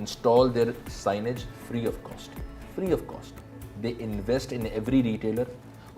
install their signage free of cost. They invest in every retailer.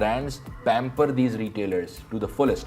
Brands pamper these retailers to the fullest.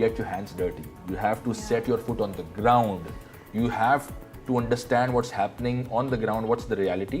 get your hands dirty. You have to set your foot on the ground. You have to understand what's happening on the ground, what's the reality.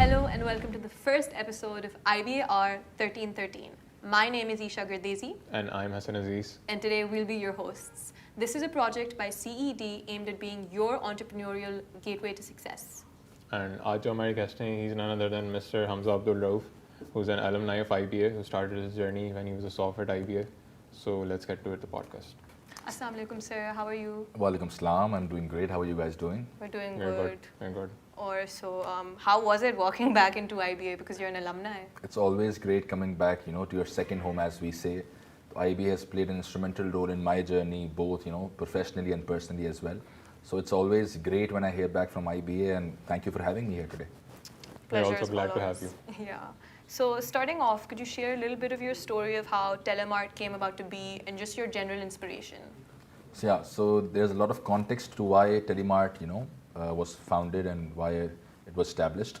Hello and welcome to the first episode of IBAR 1313. My name is Isha Gurdesi. And I'm Hassan Aziz. And today we'll be your hosts. This is a project by CED aimed at being your entrepreneurial gateway to success. And aaj jo hamare guest hain, he's none other than Mr. Hamza Abdul Rauf, who's an alumni of IBA, who started his journey when he was a sophomore at IBA. So let's get to it, the podcast. Assalamu alaikum sir, how are you? Walaikum salam, I'm doing great. How are you guys doing? We're doing Very good. Very good. Or so, how was it walking back into IBA because you're an alumni? It's always great coming back, to your second home, as we say. IBA has played an instrumental role in my journey, both, professionally and personally as well. So it's always great when I hear back from IBA, and thank you for having me here today. We're Pleasure also is glad all to ours. have you. Yeah. So starting off, could you share a little bit of your story of how Telemart came about to be and just your general inspiration? So there's a lot of context to why Telemart, was founded and why it was established.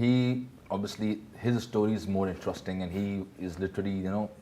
he obviously his story is more interesting, and he is literally,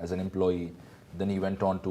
as an employee. Then he went on to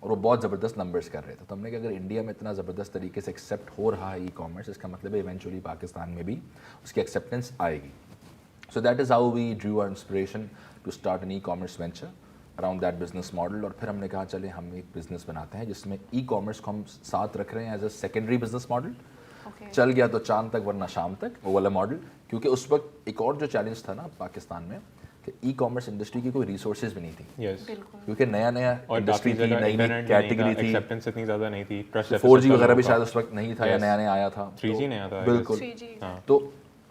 اور وہ بہت زبردست numbers کر رہے تھے. تو ہم نے کہا اگر انڈیا میں اتنا زبردست طریقے سے ایکسیپٹ ہو رہا ہے ای کامرس, اس کا مطلب ہے ایونچولی پاکستان میں بھی اس کی ایکسیپٹنس آئے گی. So that is how we drew our inspiration to start an e-commerce venture around that business model. اور پھر ہم نے کہا چلے ہم ایک بزنس بناتے ہیں جس میں ای کامرس کو ہم ساتھ رکھ رہے ہیں as a secondary business model. چل گیا تو چاند تک ورنہ شام تک, وہ والا ماڈل. کیونکہ اس وقت ایک اور جو چیلنج تھا نا پاکستان میں کہ ای کامرس انڈسٹری کی کوئی ریسورسز بھی نہیں تھی, کیونکہ نیا نیا انڈسٹری تھی, نئی نئی کیٹیگری تھی, ایکسیپٹنس اتنی زیادہ نہیں تھی, 4G وغیرہ بھی شاید اس وقت نہیں تھا یا نیا نیا آیا تھا, 3G نیا تھا بالکل. تو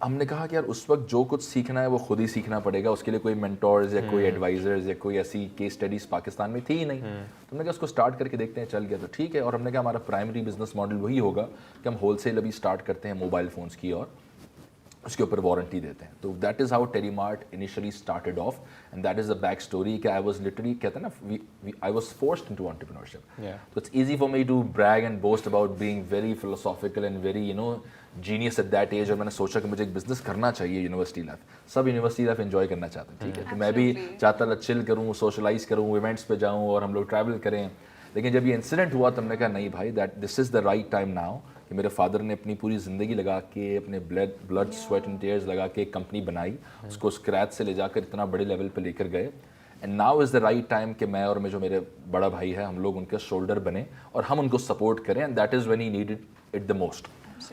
ہم نے کہا کہ یار اس وقت جو کچھ سیکھنا ہے وہ خود ہی سیکھنا پڑے گا, اس کے لیے کوئی مینٹورز یا کوئی ایڈوائزرز یا کوئی ایسی کیس اسٹڈیز پاکستان میں تھی ہی نہیں. تو ہم نے کہا اس کو اسٹارٹ کر کے دیکھتے ہیں, چل گیا تو ٹھیک ہے. اور ہم نے کہا ہمارا پرائمری بزنس ماڈل وہی ہوگا کہ ہم ہول سیل ابھی اسٹارٹ کرتے ہیں موبائل فونس کی اور اس کے اوپر وارنٹی دیتے ہیں. تو that is how Telemart initially started off, and that is the back story کہ آئی واز لٹرلی کہتے ہیں نا I was forced into entrepreneurship. تو it's easy for me to brag and boast about being very philosophical and very you know genius at that age. اور میں نے سوچا کہ مجھے ایک بزنس کرنا چاہیے یونیورسٹی لائف. سب یونیورسٹی لائف انجوائے کرنا چاہتے ہیں, ٹھیک ہے, تو میں بھی چاہتا تھا چل کروں, سوشلائز کروں, ایونٹس پہ جاؤں اور ہم لوگ ٹریول کریں. لیکن جب یہ انسیڈنٹ ہوا تو ہم نے کہا نہیں بھائی, that this is the right time now کہ میرے فادر نے اپنی پوری زندگی لگا کے اپنے بلڈ سویٹ اینڈ ٹیئرز لگا کے ایک کمپنی بنائی, اس کو اسکریچ سے لے جا کر اتنا بڑے لیول پہ لے کر گئے. And now is the right time کہ میں اور جو میرے بڑا بھائی ہے ہم لوگ ان کے شولڈر بنے اور ہم ان کو سپورٹ کریں, and that is when he needed it the most.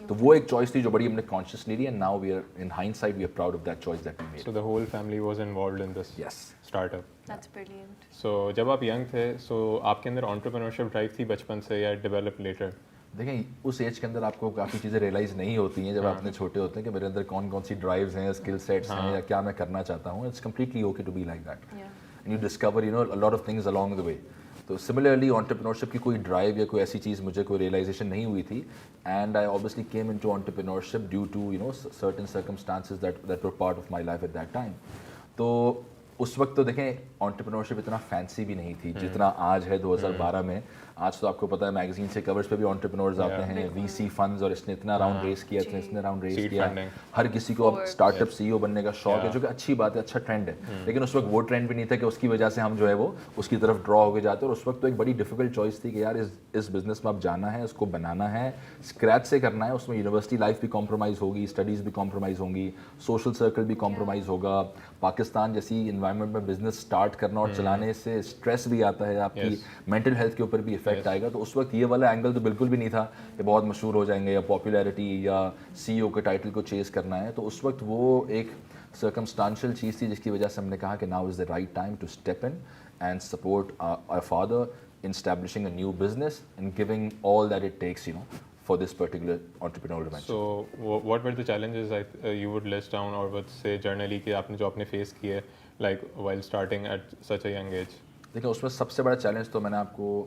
تو وہ ایک چوائس تھی جو بڑی ہم نے کانشیسلی لی, and now we are in hindsight we are proud of that choice that we made. So the whole family was involved in this startup. That's brilliant. So جب آپ ینگ تھے, so آپ کے اندر entrepreneurship drive تھی بچپن سے یا develop letter? دیکھیں اس ایج کے اندر آپ کو کافی چیزیں ریئلائز نہیں ہوتی ہیں جب آپ اتنے چھوٹے ہوتے ہیں کہ میرے اندر کون کون سی ڈرائیوز ہیں, اسکل سیٹس ہیں, یا کیا میں کرنا چاہتا ہوں. It's completely okay to be like that, and you discover you know a lot of things along the way. تو سملرلی انٹرپرینورشپ کی کوئی ڈرائیو یا کوئی ایسی چیز مجھے کوئی ریئلائزیشن نہیں ہوئی تھی, and I obviously came into entrepreneurship due to you know certain circumstances that were part of my life at that time. تو اس وقت تو دیکھیں انٹرپرینورشپ اتنا فینسی بھی نہیں تھی جتنا آج ہے 2012 میں. آج تو آپ کو پتہ ہے میگزین سے کورز پہ بھی انٹرپرینورز آتے ہیں, وی سی فنڈز, اور اس نے اتنا راؤنڈ ریس کیا, اس نے راؤنڈ ریس کیا. ہر کسی کو اب اسٹارٹ اپ سی او بننے کا شوق ہے, جو کہ اچھی بات ہے, اچھا ٹرینڈ ہے. لیکن اس وقت وہ ٹرینڈ بھی نہیں تھا کہ اس کی وجہ سے ہم جو ہے وہ اس کی طرف ڈرا ہو کے جاتے. اور اس وقت تو ایک بڑی ڈیفیکلٹ چوائس تھی کہ یار اس بزنس میں اب جانا ہے, اس کو بنانا ہے, اسکریچ سے کرنا ہے. اس میں یونیورسٹی لائف بھی کمپرومائز ہوگی, اسٹڈیز بھی کمپرومائز ہوں گی, سوشل سرکل بھی کمپرومائز ہوگا. پاکستان جیسی انوائرمنٹ میں بزنس اسٹارٹ کرنا اور چلانے سے اسٹریس بھی آتا ہے, آپ کی مینٹل ہیلتھ کے اوپر بھی افیکٹ آئے گا. تو اس وقت یہ والا اینگل تو بالکل بھی نہیں تھا کہ بہت مشہور ہو جائیں گے یا پاپولیرٹی یا سی او کے ٹائٹل کو چیز کرنا ہے. تو اس وقت وہ ایک سرکمسٹانشل چیز تھی جس کی وجہ سے ہم نے کہا کہ now is the right time to step in and support our father in establishing a new business and giving all that it takes, you know, for this particular entrepreneurial venture. So what were the challenges you would list down or would say journally کہ آپ نے جو اپنے face کیے like while starting at such a young age? دیکھیں اس میں سب سے بڑا چیلنج تو میں نے آپ کو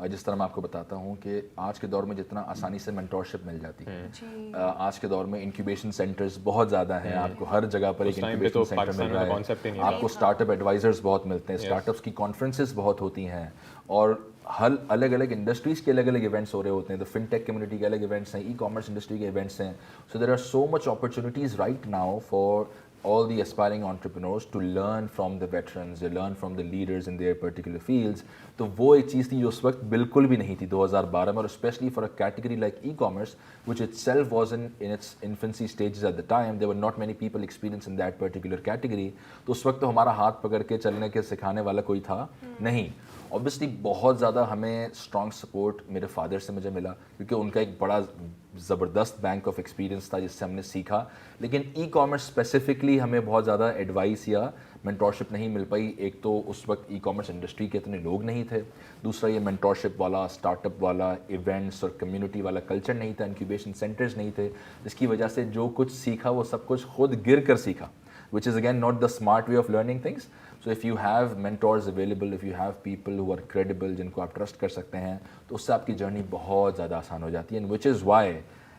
جس طرح میں آپ کو بتاتا ہوں کہ آج کے دور میں جتنا آسانی سے مینٹورشپ مل جاتی ہے, آج کے دور میں انکیوبیشن سینٹرز بہت زیادہ ہیں, آپ کو ہر جگہ پر ایک انکیوبیشن سینٹر مل رہا ہے, آپ کو اسٹارٹ اپ ایڈوائزرز بہت ملتے ہیں, اسٹارٹ اپس کی کانفرنسز بہت ہوتی ہیں, اور الگ الگ انڈسٹریز کے الگ الگ ایونٹس ہو رہے ہوتے ہیں. تو فن ٹیک کمیونٹی کے الگ ایونٹس ہیں, ای کامرس انڈسٹری کے ایونٹس ہیں. So there are so much opportunities right now for all the aspiring entrepreneurs to learn from the veterans, they learn from the leaders in their particular fields. تو وہ ایک چیز تھی جو اس وقت بالکل بھی نہیں تھی 2012 میں, اور especially for a category like e-commerce which itself was in its infancy stages at the time. There were not many people experienced in that particular category. تو اس وقت تو ہمارا ہاتھ پکڑ کے چلنے کے سکھانے والا کوئی تھا نہیں. obviously بہت زیادہ ہمیں اسٹرانگ سپورٹ میرے فادر سے مجھے ملا, کیونکہ ان کا ایک بڑا زبردست بینک آف ایکسپیرینس تھا جس سے ہم نے سیکھا. لیکن ای کامرس اسپیسیفکلی ہمیں بہت زیادہ ایڈوائس یا مینٹورشپ نہیں مل پائی. ایک تو اس وقت ای کامرس انڈسٹری کے اتنے لوگ نہیں تھے, دوسرا یہ مینٹورشپ والا, اسٹارٹ اپ والا, ایونٹس اور کمیونٹی والا کلچر نہیں تھا, انکیوبیشن سینٹرز نہیں تھے, جس کی وجہ سے جو کچھ سیکھا وہ سب کچھ خود گر کر سیکھا, which is again not the smart way of learning things. So if you have mentors available, if you have people who are credible جن کو آپ ٹرسٹ کر سکتے ہیں, تو اس سے آپ کی جرنی بہت زیادہ آسان ہو جاتی ہے. and which is why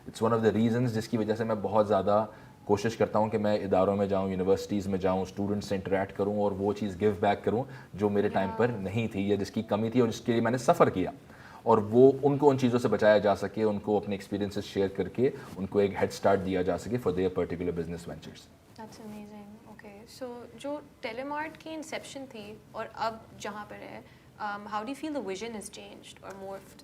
it's one of the reasons جس کی وجہ سے میں بہت زیادہ کوشش کرتا ہوں کہ میں اداروں میں جاؤں, یونیورسٹیز میں جاؤں, اسٹوڈنٹس سے انٹریکٹ کروں اور وہ چیز گیو بیک کروں جو میرے ٹائم پر نہیں تھی یا جس کی کمی تھی اور جس کے لیے میں نے سفر کیا, اور وہ ان کو ان چیزوں سے بچایا جا سکے, ان کو اپنے ایکسپیرینسز شیئر کر کے ان کو ایک ہیڈ اسٹارٹ دیا جا سکے for their particular business ventures. That's amazing. Okay, so جو ٹیلی مارٹ کی انسیپشن تھی اور اب جہاں پر ہے, how do you feel the vision has changed or morphed?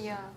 Yeah.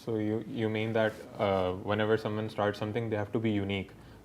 So you mean that whenever someone starts something, they have to be unique,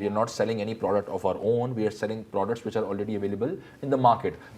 We are not selling any product of our own. We are selling products which are already available in the market,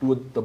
to the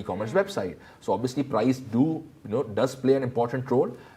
e-commerce website. So obviously price does play an important role.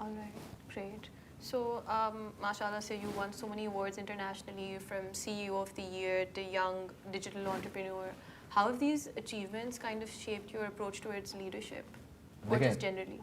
All right, great. So, mashallah, say you won so many awards internationally, from CEO of the Year to Young Digital Entrepreneur. How have these achievements kind of shaped your approach towards leadership, or just generally?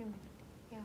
Yeah.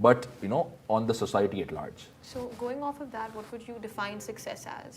but on the society at large. So, going off of that, what would you define success as?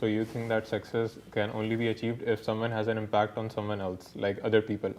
So you think that success can only be achieved if someone has an impact on someone else, like other people?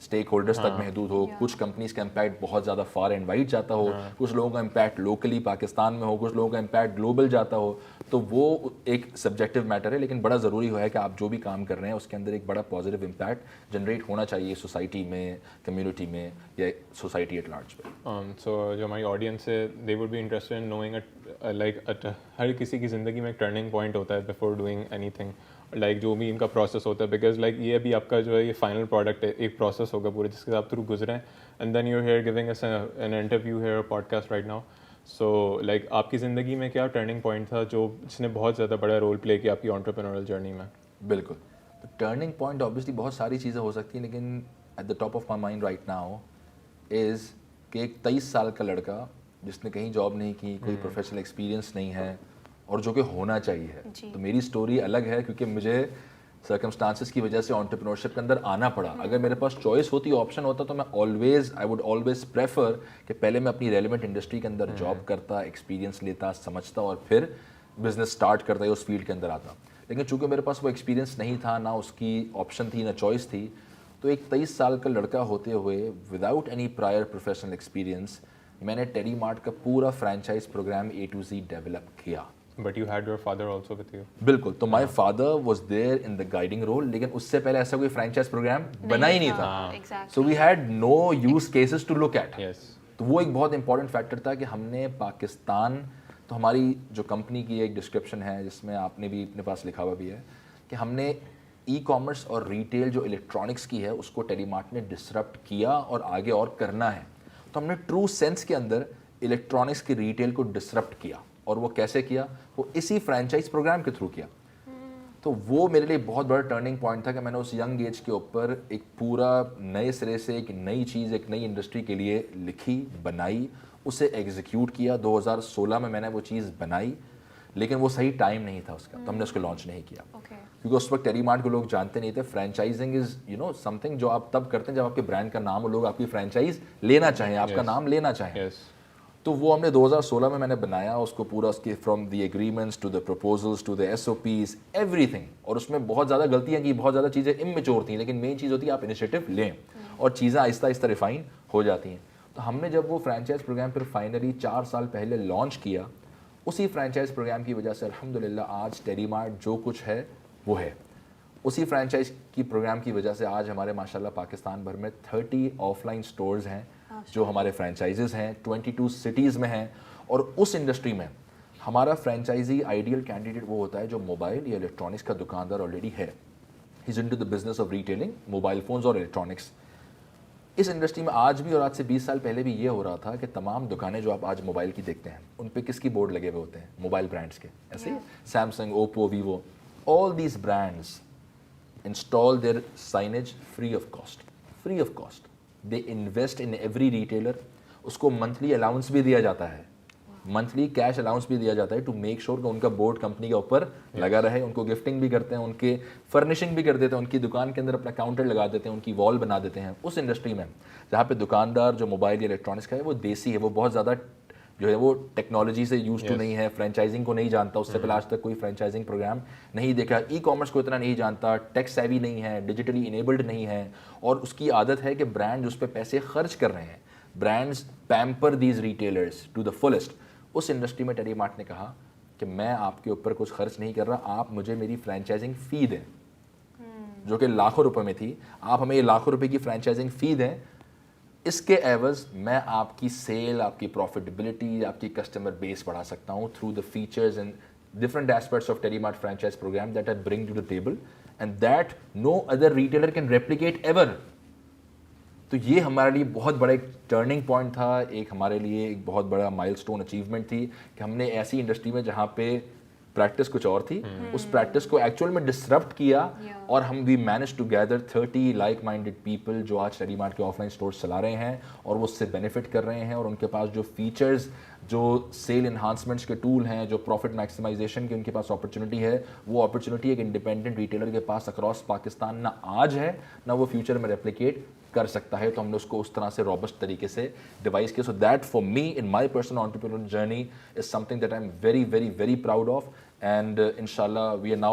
Stack holders تک محدود ہو, کچھ companies کا impact بہت زیادہ for and wide جاتا ہو, کچھ لوگوں کا امپیکٹ لوکلی پاکستان میں ہو, کچھ لوگوں کا امپیکٹ گلوبل جاتا ہو, تو وہ ایک سبجیکٹیو میٹر ہے, لیکن بڑا ضروری ہے کہ آپ جو بھی کام کر رہے ہیں اس کے اندر ایک بڑا پازیٹیو امپیکٹ جنریٹ ہونا چاہیے سوسائٹی میں, کمیونٹی میں, یا سوسائٹی ایٹ لارج پہ. سو جو ہماری آڈینس ہے they would be interested in knowing like ہر کسی کی زندگی میں ایک ٹرننگ پوائنٹ ہوتا ہے before doing anything, like جو بھی ان کا پروسیس ہوتا ہے, بیکاز لائک یہ ابھی آپ کا جو ہے یہ فائنل پروڈکٹ ہے, ایک پروسیس ہوگا پورے جس کے آپ تھرو گزرے ہیں, and then you here giving us an interview here podcast right now. So like آپ کی زندگی میں کیا ٹرننگ پوائنٹ تھا جو جس نے بہت زیادہ بڑا رول پلے کیا آپ کی انٹرپرینورل جرنی میں؟ بالکل, تو ٹرننگ پوائنٹ آبویسلی بہت ساری چیزیں ہو سکتی ہیں, لیکن at the top of my mind right now is کہ ایک 23 سال کا لڑکا جس نے کہیں جاب نہیں کی, کوئی پروفیشنل ایکسپیرینس نہیں ہے, اور جو کہ ہونا چاہیے. تو میری اسٹوری الگ ہے کیونکہ مجھے سرکمسٹانسز کی وجہ سے انٹرپرینورشپ کے اندر آنا پڑا. اگر میرے پاس چوائس ہوتی, آپشن ہوتا, تو میں آئی ووڈ آلویز پریفر کہ پہلے میں اپنی ریلیونٹ انڈسٹری کے اندر جاب کرتا, ایکسپیرینس لیتا, سمجھتا, اور پھر بزنس اسٹارٹ کرتا یا اس فیلڈ کے اندر آتا. لیکن چونکہ میرے پاس وہ ایکسپیرینس نہیں تھا, نہ اس کی آپشن تھی, نہ چوائس تھی, تو ایک 23 سال کا لڑکا ہوتے ہوئے without any prior professional experience میں نے ٹیلی مارٹ کا پورا franchise program A to Z develop کیا. But you had your father also with you. بالکل, تو my father was there in the guiding role, لیکن اس سے پہلے ایسا کوئی فرینچائز پروگرام بنا ہی نہیں تھا. So we had no use cases to look at. تو وہ ایک بہت امپورٹنٹ فیکٹر تھا کہ ہم نے پاکستان, تو ہماری جو کمپنی کی ایک ڈسکرپشن ہے جس میں آپ نے بھی اپنے پاس لکھا ہوا بھی ہے کہ ہم نے ای کامرس اور ریٹیل جو الیکٹرانکس کی ہے اس کو ٹیلی مارٹ نے ڈسرپٹ کیا اور آگے اور کرنا ہے. تو ہم نے ٹرو سینس کے اندر الیکٹرانکس کی ریٹیل کو ڈسرپٹ کیا, اور وہ کیسے کیا, وہ اسی فرینچائز پروگرام کے تھرو کیا. تو وہ میرے لیے بہت بڑا ٹرننگ پوائنٹ تھا کہ میں نے اس ینگ ایج کے اوپر ایک پورا نئے سرے سے ایک نئی چیز, ایک نئی انڈسٹری کے لیے لکھی, بنائی, اسے ایگزیکیوٹ کیا. 2016 میں نے وہ چیز بنائی, لیکن وہ صحیح ٹائم نہیں تھا اس کا, تو ہم نے اس کو لانچ نہیں کیا. کیونکہ اس وقت ٹیلی مارٹ کو لوگ جانتے نہیں تھے. فرینچائزنگ از سم تھنگ جو آپ تب کرتے ہیں جب آپ کے برانڈ کا نام ہو, لوگ آپ کی فرینچائز لینا چاہیں, آپ کا نام لینا چاہیں. تو وہ ہم نے 2016 میں نے بنایا اس کو پورا, اس کے from the agreements to the proposals to the SOPs everything. اور اس میں بہت زیادہ غلطیاں کی, بہت زیادہ چیزیں اممیچور تھیں, لیکن مین چیز ہوتی ہے آپ انیشیٹو لیں اور چیزیں آہستہ آہستہ ریفائن ہو جاتی ہیں. تو ہم نے جب وہ فرینچائز پروگرام پھر فائنلی 4 سال پہلے لانچ کیا, اسی فرینچائز پروگرام کی وجہ سے الحمدللہ آج ٹیلی مارٹ جو کچھ ہے وہ ہے. اسی فرینچائز کی پروگرام کی وجہ سے آج ہمارے ماشاءاللہ پاکستان بھر میں 30 آف لائن سٹورز ہیں جو ہمارے فرینچائزز ہیں, 22 سٹیز میں ہیں. اور اس انڈسٹری میں ہمارا فرینچائزی آئیڈیل کینڈیڈیٹ وہ ہوتا ہے جو موبائل یا الیکٹرانکس کا دکاندار آلریڈی ہے. He is into the business of retailing mobile phones اور الیکٹرانکس. اس انڈسٹری میں آج بھی اور آج سے 20 سال پہلے بھی یہ ہو رہا تھا کہ تمام دکانیں جو آپ آج موبائل کی دیکھتے ہیں ان پہ کس کی بورڈ لگے ہوئے ہوتے ہیں, موبائل برانڈس کے. ایسے ہی Samsung, Oppo, Vivo, all these brands install their signage free of cost. They invest in every retailer. اس کو منتھلی الاؤنس بھی دیا جاتا ہے, منتھلی کیش الاؤنس بھی دیا جاتا ہے ٹو میک شیور کہ ان کا بورڈ کمپنی کے اوپر لگا رہے. ان کو گفٹنگ بھی کرتے ہیں, ان کے فرنیشنگ بھی کر دیتے ہیں, ان کی دکان کے اندر اپنا کاؤنٹر لگا دیتے ہیں, ان کی وال بنا دیتے ہیں. اس انڈسٹری میں جہاں پہ دکاندار جو موبائل یا الیکٹرانکس کا ہے وہ دیسی ہے, وہ بہت زیادہ جو ہے وہ ٹیکنالوجی سے یوز ٹو نہیں ہے, فرینچائزنگ کو نہیں جانتا, اس سے پہلے آج تک کوئی فرینچائزنگ پروگرام نہیں دیکھا, ای کامرس کو اتنا نہیں جانتا, ٹیک سیوی نہیں ہے, ڈیجیٹلی انیبلڈ نہیں ہے, اور اس کی عادت ہے کہ برانڈ اس پہ پیسے خرچ کر رہے ہیں. Brands pamper these retailers to the fullest. اس انڈسٹری میں ٹیلی مارٹ نے کہا کہ میں آپ کے اوپر کچھ خرچ نہیں کر رہا, آپ مجھے میری فرینچائزنگ فی دیں جو کہ لاکھوں روپے میں تھی, آپ ہمیں یہ لاکھوں روپے کی فرینچائزنگ فی دیں, اس کے عوض میں آپ کی سیل, آپ کی پروفیٹیبلٹی, آپ کی کسٹمر بیس بڑھا سکتا ہوں through the features and different aspects of Telemart franchise program that I bring to the table and that no other retailer can replicate ever. تو یہ ہمارے لیے بہت بڑا ایک ٹرننگ پوائنٹ تھا, ایک ہمارے لیے ایک بہت بڑا مائل سٹون اچیومنٹ تھی کہ ہم نے ایسی انڈسٹری میں جہاں پہ پریکٹس کچھ اور تھی, اس پریکٹس کو ایکچوئل میں ڈسرپٹ کیا, اور ہم we manage to gather 30 like minded people جو آج ٹیلی مارٹ کے آف لائن اسٹورس چلا رہے ہیں اور وہ اس سے بینیفٹ کر رہے ہیں, اور ان کے پاس جو فیچرز, جو سیل انہانسمنٹس کے ٹول ہیں, جو پروفٹ میکسیمائزیشن کی ان کے پاس اپرچونیٹی ہے, وہ اپرچونیٹی ایک انڈیپینڈنٹ ریٹیلر کے پاس اکراس پاکستان نہ آج ہے نہ وہ فیوچر میں ریپلیکیٹ کر سکتا ہے. تو ہم نے اس کو اس طرح سے روبسٹ طریقے سے ڈیوائز کیا. So that for me in my personal entrepreneur journey is some thing that I am very very very proud of. And inshallah we are now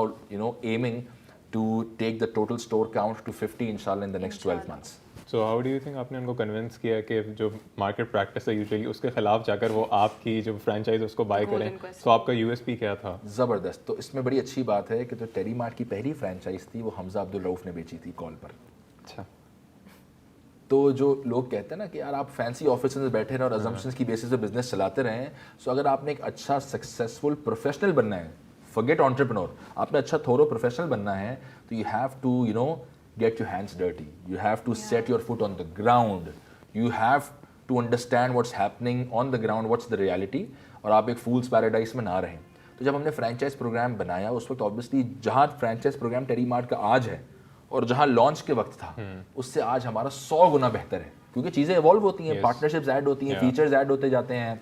aiming to take the total store count to 50 inshallah in the next 12 months. So how do you think آپ نے ان کو convince کیا کہ جو market practice ہے usually اس کے خلاف جا کر وہ آپ کی جو فرینچائز ہے اس کو بائی کریں؟ تو آپ کا USP کیا تھا؟ زبردست. تو اس میں بڑی اچھی بات ہے کہ جو ٹیلی مارٹ کی پہلی فرینچائز تھی وہ حمزہ عبدالرؤف نے بیچی تھی کال پر. اچھا. تو جو لوگ کہتے ہیں نا کہ یار آپ فینسی آفس میں بیٹھے رہیں اور ازمپشنس کی بیسس پہ بزنس چلاتے رہیں, سو اگر آپ نے ایک اچھا سکسیزفل پروفیشنل بننا ہے, forget entrepreneur, آپ نے اچھا تھورو پروفیشنل بننا ہے, تو you have to get your hands dirty, you have to set your foot on the ground, you have to understand what's happening on the ground, what's the reality, اور آپ ایک fools paradise میں نہ رہیں. تو جب ہم نے فرینچائز پروگرام بنایا اس وقت آبویسلی جہاں فرینچائز پروگرام ٹیلی مارٹ کا آج ہے اور جہاں لانچ کے وقت تھا اس سے آج ہمارا 100 گنا بہتر ہے, کیونکہ چیزیں ایوالو ہوتی ہیں, پارٹنرشپس ایڈ ہوتی ہیں, فیچرز ایڈ ہوتے جاتے ہیں,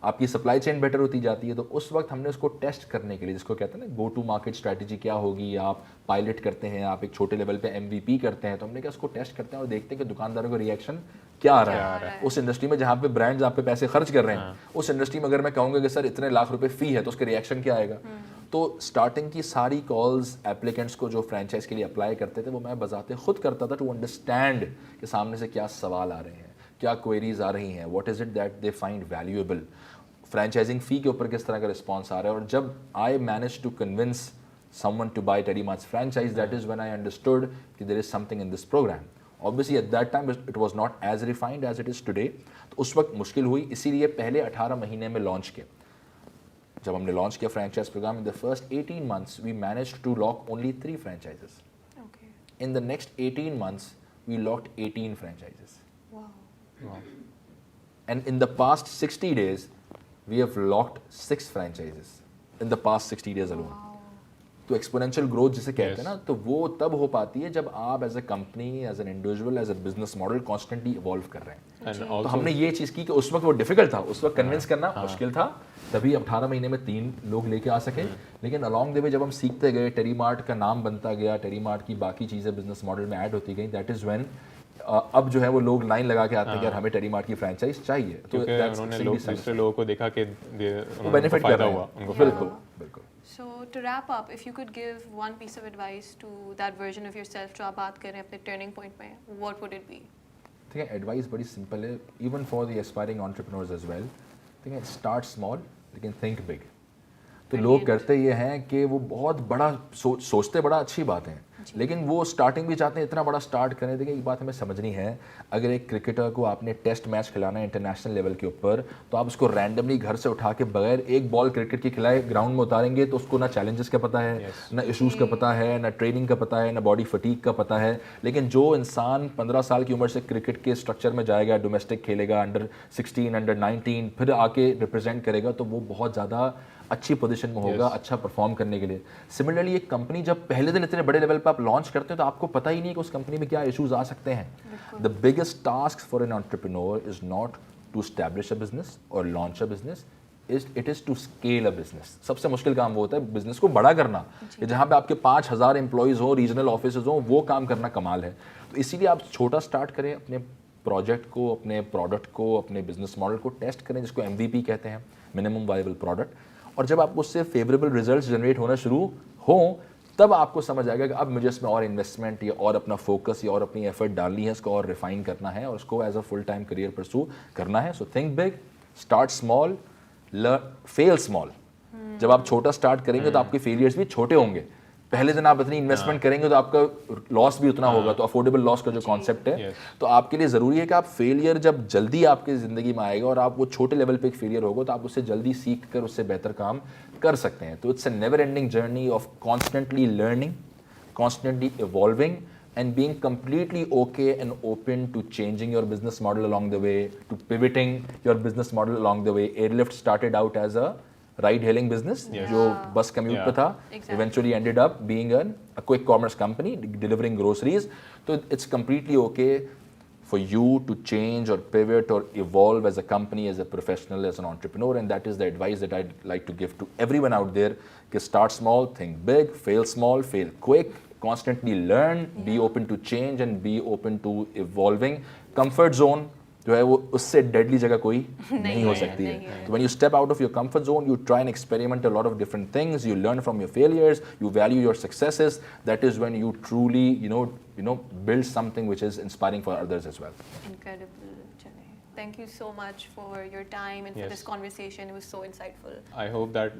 آپ کی سپلائی چین بیٹر ہوتی جاتی ہے. تو اس وقت ہم نے اس کو ٹیسٹ کرنے کے لیے, جس کو کہتے ہیں نا گو ٹو مارکیٹ اسٹریٹجی کیا ہوگی, آپ پائلٹ کرتے ہیں, آپ ایک چھوٹے لیول پہ MVP کرتے ہیں, تو ہم نے کہا اس کو ٹیسٹ کرتے ہیں اور دیکھتے ہیں کہ دکانداروں کا ریئیکشن کیا آ رہا ہے. اس انڈسٹری میں جہاں پہ برانڈز آپ پہ پیسے خرچ کر رہے ہیں, اس انڈسٹری میں اگر میں کہوں گا کہ سر اتنے لاکھ روپے فی ہے تو اس کا ریئیکشن کیا آئے گا. تو اسٹارٹنگ کی ساری کالز ایپلیکنٹس کو جو فرینچائز کے لیے اپلائی کرتے تھے وہ میں بذات خود کرتا تھا, ٹو انڈرسٹینڈ کہ سامنے سے کیا سوال آ رہے ہیں, کیا کوئریز آ رہی ہیں, what is it that they find valuable, franchising فی کے اوپر کس طرح کا رسپانس آ رہا ہے. اور جب I manage to convince someone to buy Teddy Mart's franchise, that is when I understood that there is something in this program. Obviously at that time it was not as refined as it is today. تو اس وقت مشکل ہوئی, اسی لیے پہلے 18 مہینے میں launch کیا. جب ہم نے لانچ کیا franchise program, in the first 18 months we managed to lock only 3 franchises. Okay. In the next 18 months we locked 18 franchises. Wow. And in the past 60 days we have locked 6 franchises in the past 60 days alone. Wow. تو exponential growth جسے کہتے ہیں نا, تو وہ تب ہو پاتی ہے جب آپ as a company, as an individual, as a business model constantly evolve کر رہے ہیں. تو ہم نے یہ چیز کی کہ اس وقت وہ ڈیفیکلٹ تھا, اس وقت کنونس کرنا مشکل تھا, تبھی 18 مہینے میں 3 لوگ لے کے آ سکے. لیکن along the way جب ہم سیکھتے گئے, ٹیلی مارٹ کا نام بنتا گیا, ٹیلی مارٹ کی باقی چیزیں بزنس ماڈل میں ایڈ ہوتی گئیں, دیٹ از وین اب جو ہے وہ لوگ لائن لگا کے آتے ہیں کہ یار ہمیں ٹیلی مارٹ کی فرینچائز چاہیے. تو انہوں نے دوسرے لوگوں کو دیکھا کہ بینیفٹ کر رہا ہوا. بالکل بالکل. So to wrap up, if you could give one piece of advice to that version of yourself جو آپ بات کر رہے ہیں اپنے ٹرننگ پوائنٹ میں, what would it be? ٹھیک ہے, ایڈوائس بڑی سمپل ہے, even for the aspiring entrepreneurs as well. ٹھیک ہے, اسٹارٹ اسمال لیکن تھنک بگ. تو لوگ کرتے یہ ہیں کہ وہ بہت بڑا سوچتے, بڑا اچھی بات ہے, لیکن وہ اسٹارٹنگ بھی چاہتے ہیں اتنا بڑا اسٹارٹ کریں. دیکھیں ایک بات ہمیں سمجھنی ہے, اگر ایک کرکٹر کو آپ نے ٹیسٹ میچ کھلانا ہے انٹرنیشنل لیول کے اوپر, تو آپ اس کو رینڈملی گھر سے اٹھا کے بغیر ایک بال کرکٹ کی کھلائے گراؤنڈ میں اتاریں گے تو اس کو نہ چیلنجز کا پتہ ہے, نہ ایشوز کا پتہ ہے, نہ ٹریننگ کا پتہ ہے, نہ باڈی فٹیگ کا پتہ ہے. لیکن جو انسان 15 سال کی عمر سے کرکٹ کے اسٹرکچر میں جائے گا, ڈومیسٹک کھیلے گا, انڈر 16, انڈر 19, پھر آ کے ریپرزینٹ کرے گا, تو وہ بہت زیادہ اچھی پوزیشن میں ہوگا اچھا پرفارم کرنے کے لیے. سملرلی ایک کمپنی جب پہلے دن اتنے بڑے لیول پہ آپ لانچ کرتے ہیں تو آپ کو پتہ ہی نہیں کہ اس کمپنی میں کیا ایشوز آ سکتے ہیں. The biggest task for an entrepreneur is not to establish a business اور launch a business, it is to scale a business. سب سے مشکل کام وہ ہوتا ہے بزنس کو بڑا کرنا, جہاں پہ آپ کے 5000 امپلائیز ہوں, ریجنل آفیسز ہوں, وہ کام کرنا کمال ہے. تو اسی لیے آپ چھوٹا اسٹارٹ کریں, اپنے پروجیکٹ کو, اپنے پروڈکٹ کو, اپنے بزنس ماڈل کو ٹیسٹ کریں, جس کو MVP کہتے ہیں, منیمم وائبل پروڈکٹ. اور جب آپ کو اس سے فیوریبل ریزلٹس جنریٹ ہونا شروع ہوں, تب آپ کو سمجھ آئے گا کہ اب مجھے اس میں اور انویسٹمنٹ یا اور اپنا فوکس یا اور اپنی ایفرٹ ڈالنی ہے, اس کو اور ریفائن کرنا ہے اور اس کو as a full time career pursue کرنا ہے. So think big, start small, fail small. جب آپ چھوٹا اسٹارٹ کریں گے تو آپ کے فیلئرس بھی چھوٹے ہوں گے. پہلے دن آپ اتنی انویسٹمنٹ کریں گے تو آپ کا لاس بھی اتنا ہوگا. تو افورڈیبل لاس کا جو کانسیپٹ ہے, تو آپ کے لیے ضروری ہے کہ آپ فیلئر جب جلدی آپ کی زندگی میں آئے گا اور آپ وہ چھوٹے لیول پہ ایک فیلئر ہوگا, تو آپ اس سے جلدی سیکھ کر اس سے بہتر کام کر سکتے ہیں. تو it's a never ending journey of constantly learning, constantly evolving, and being completely okay and open to changing your business model along the way, to pivoting your business model along the way. Airlift started out as a ride hailing business جو bus commute پہ تھا, eventually ended up being a quick commerce company delivering groceries. So it's completely okay for you to change or pivot or evolve as a company, as a professional, as an entrepreneur, and that is the advice that I'd like to give to everyone out there. Start small, think big, fail small, fail quick, constantly learn, be open to change and be open to evolving. Comfort zone جو ہے وہ اس سے deadly جگہ کوئی نہیں ہو سکتی ہے. تو when you step out of your comfort zone, you try and experiment a lot of different things, you learn from your failures, you value your successes. That is when you truly build something which is inspiring for others as well. Incredible, Chinay. Thank you so much for your time and for Yes. this conversation. It was so insightful. I hope that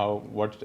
how what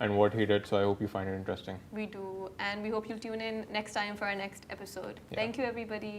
and what he did. So I hope you find it interesting. We do, and we hope you'll tune in next time for our next episode. Yeah. Thank you, everybody.